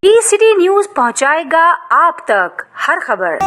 ECT news पहुंचाएगा आप तक हर खबर।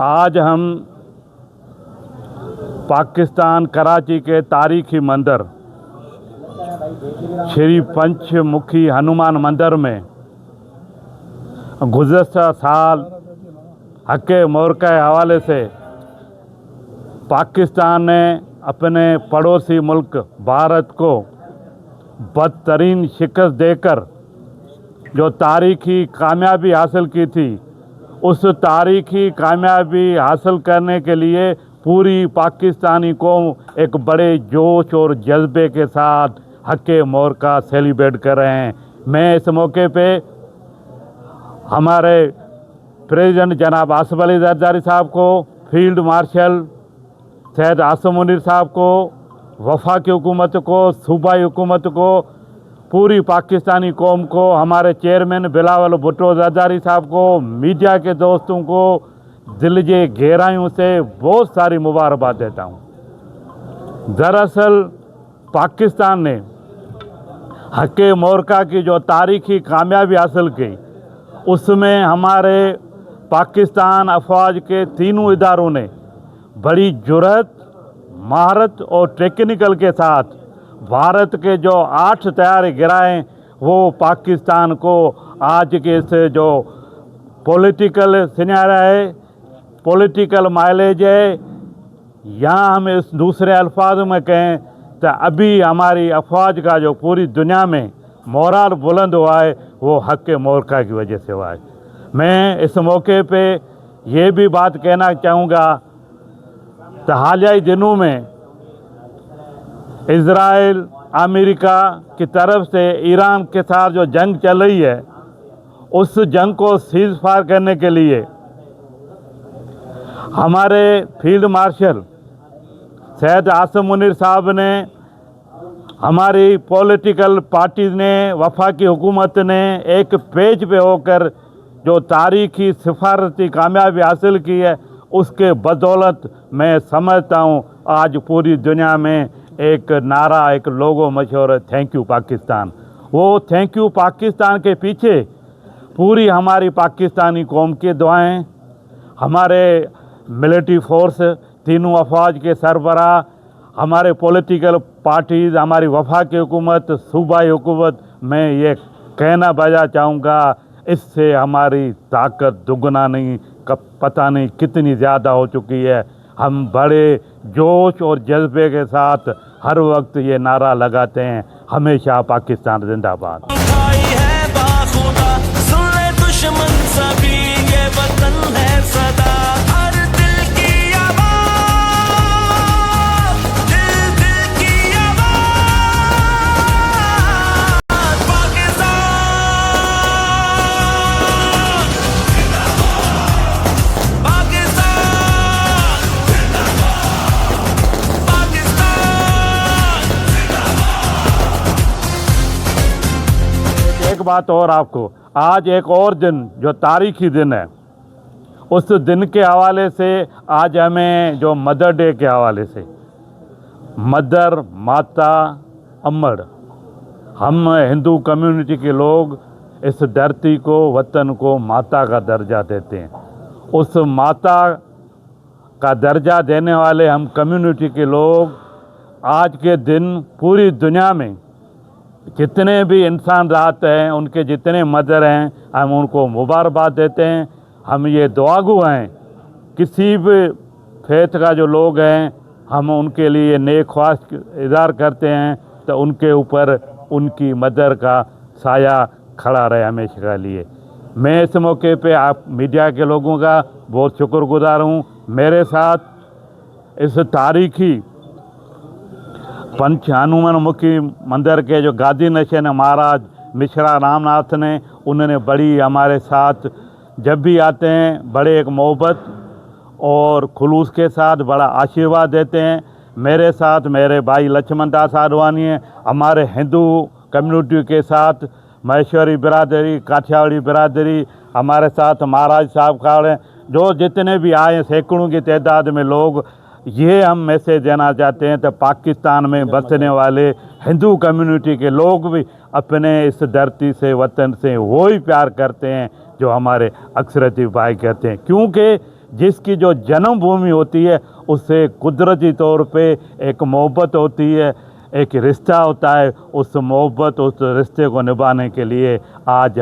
आज हम पाकिस्तान कराची के तारीखी मंदिर श्री पंचमुखी हनुमान मंदिर में गुज़श्ता साल हक़ मोरका के हवाले से पाकिस्तान ने अपने पड़ोसी मुल्क भारत को बदतरीन शिकस्त देकर जो तारीखी कामयाबी हासिल की थी, उस तारीखी कामयाबी हासिल करने के लिए पूरी पाकिस्तानी कौम एक बड़े जोश और जज्बे के साथ हक़ मोरका सेलिब्रेट कर रहे हैं। मैं इस मौके पे हमारे प्रेसिडेंट जनाब आसिफ अली जरदारी साहब को, फील्ड मार्शल सैयद आसिम मुनीर साहब को, वफाकी हुकूमत को, सूबाई हुकूमत को, पूरी पाकिस्तानी कौम को, हमारे चेयरमैन बिलावल भुट्टो जरदारी साहब को, मीडिया के दोस्तों को दिल की गहराइयों से बहुत सारी मुबारकबाद देता हूँ। दरअसल पाकिस्तान ने हक़ मोरका की जो तारीखी कामयाबी हासिल की, उसमें हमारे पाकिस्तान अफवाज के तीनों इदारों ने बड़ी जुर्रत, महारत और टेक्निकल के साथ भारत के जो 8 तैयारी गिराए, वो पाकिस्तान को आज के इस जो पॉलिटिकल सिनेरियो है, पॉलिटिकल माइलेज है, यहाँ हम इस दूसरे अल्फाज में कहें तो अभी हमारी अफवाज का जो पूरी दुनिया में मोराल बुलंद हुआ है, वो हक़ मोरका की वजह से हुआ है। मैं इस मौके पे ये भी बात कहना चाहूँगा तो हालिया दिनों में इज़राइल, अमेरिका की तरफ से ईरान के साथ जो जंग चल रही है, उस जंग को सीज़ फायर करने के लिए हमारे फील्ड मार्शल सैयद आसिम मुनीर साहब ने, हमारी पॉलिटिकल पार्टीज़ ने, वफाकी हुकूमत ने एक पेज पे होकर जो तारीखी सिफारती कामयाबी हासिल की है, उसके बदौलत मैं समझता हूँ आज पूरी दुनिया में एक नारा, एक लोगो मशहूर है, थैंक यू पाकिस्तान। वो थैंक यू पाकिस्तान के पीछे पूरी हमारी पाकिस्तानी कौम की दुआएं, हमारे मिलिट्री फोर्स, तीनों अफवाज के सरबराह, हमारे पॉलिटिकल पार्टीज़, हमारी वफाकी हुकूमत, सूबाई हुकूमत, मैं ये कहना बजा चाहूँगा, इससे हमारी ताकत दुगना नहीं, पता नहीं कितनी ज़्यादा हो चुकी है। हम बड़े जोश और जज्बे के साथ हर वक्त ये नारा लगाते हैं, हमेशा पाकिस्तान जिंदाबाद। एक बात और आपको, आज एक और दिन जो तारीखी दिन है, उस दिन के हवाले से आज हमें जो मदर डे के हवाले से, मदर, माता, अम्मड़, हम हिंदू कम्युनिटी के लोग इस धरती को, वतन को माता का दर्जा देते हैं। उस माता का दर्जा देने वाले हम कम्युनिटी के लोग आज के दिन पूरी दुनिया में जितने भी इंसान रात हैं, उनके जितने मदर हैं, हम उनको मुबारकबाद देते हैं। हम ये दुआगू हैं, किसी भी फेथ का जो लोग हैं हम उनके लिए नेक ख्वाहिश इज़हार करते हैं तो उनके ऊपर उनकी मदद का साया खड़ा रहे हमेशा के लिए। मैं इस मौके पे आप मीडिया के लोगों का बहुत शुक्रगुजार हूँ। मेरे साथ इस तारीखी पंच हनुमान मुखी मंदिर के जो गादी नशीन महाराज मिश्रा रामनाथ ने, उन्होंने बड़ी हमारे साथ जब भी आते हैं बड़े एक मोहब्बत और खुलूस के साथ बड़ा आशीर्वाद देते हैं। मेरे साथ मेरे भाई लक्ष्मण दास आडवाणी हैं, हमारे हिंदू कम्युनिटी के साथ महेश्वरी बिरादरी, काठियावाड़ी बिरादरी, हमारे साथ महाराज साहब खड़े, जो जितने भी आए सैकड़ों की तादाद में लोग। ये हम मैसेज देना चाहते हैं तो पाकिस्तान में बसने वाले हिंदू कम्युनिटी के लोग भी अपने इस धरती से, वतन से वो ही प्यार करते हैं जो हमारे अक्षरती भाई कहते हैं, क्योंकि जिसकी जो जन्मभूमि होती है उससे कुदरती तौर पे एक मोहब्बत होती है, एक रिश्ता होता है। उस मोहब्बत, उस रिश्ते को निभाने के लिए आज